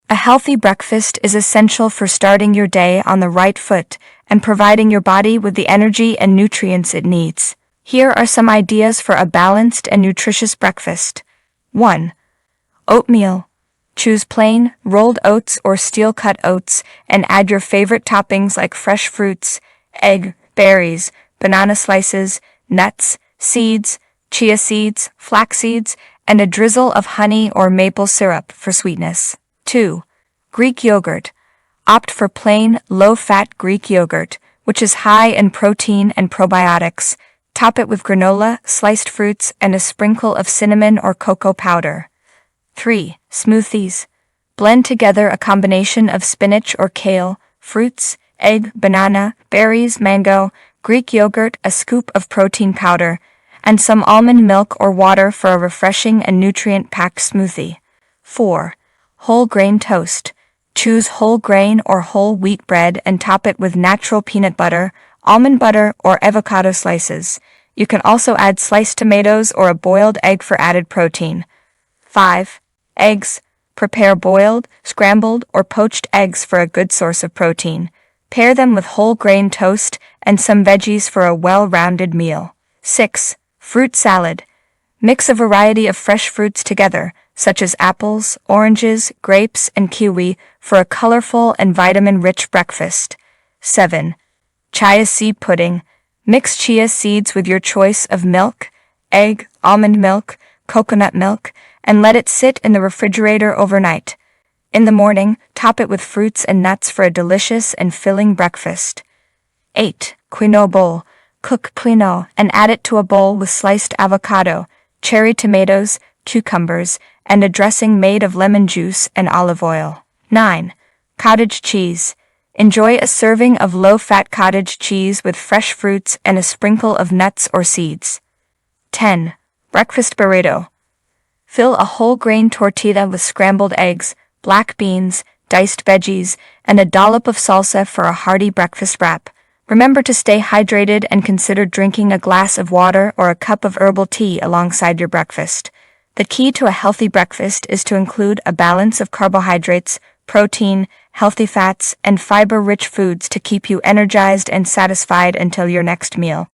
A healthy breakfast is essential for starting your day on the right foot and providing your body with the energy and nutrients it needs. Here are some ideas for a balanced and nutritious breakfast. 1. Oatmeal. Choose plain, rolled oats or steel-cut oats and add your favorite toppings like fresh fruits, egg, berries, banana slices, nuts, seeds, chia seeds, flax seeds, and a drizzle of honey or maple syrup for sweetness. 2. Greek yogurt. Opt for plain, low-fat Greek yogurt, which is high in protein and probiotics. Top it with granola, sliced fruits, and a sprinkle of cinnamon or cocoa powder. 3. Smoothies. Blend together a combination of spinach or kale, fruits, egg, banana, berries, mango, Greek yogurt, a scoop of protein powder, and some almond milk or water for a refreshing and nutrient-packed smoothie. 4. Whole grain toast. Choose whole grain or whole wheat bread and top it with natural peanut butter, almond butter, or avocado slices. You can also add sliced tomatoes or a boiled egg for added protein. 5. Eggs. Prepare boiled, scrambled, or poached eggs for a good source of protein. Pair them with whole grain toast and some veggies for a well-rounded meal. 6. Fruit salad. Mix a variety of fresh fruits together, such as apples, oranges, grapes, and kiwi, for a colorful and vitamin-rich breakfast. 7. Chia seed pudding. Mix chia seeds with your choice of milk, egg, almond milk, coconut milk, and let it sit in the refrigerator overnight. In the morning, top it with fruits and nuts for a delicious and filling breakfast. 8. Quinoa bowl. Cook quinoa and add it to a bowl with sliced avocado, cherry tomatoes, cucumbers, and a dressing made of lemon juice and olive oil. 9. Cottage cheese. Enjoy a serving of low-fat cottage cheese with fresh fruits and a sprinkle of nuts or seeds. 10. Breakfast burrito. Fill a whole grain tortilla with scrambled eggs, black beans, diced veggies, and a dollop of salsa for a hearty breakfast wrap. Remember to stay hydrated and consider drinking a glass of water or a cup of herbal tea alongside your breakfast. The key to a healthy breakfast is to include a balance of carbohydrates, protein, healthy fats, and fiber-rich foods to keep you energized and satisfied until your next meal.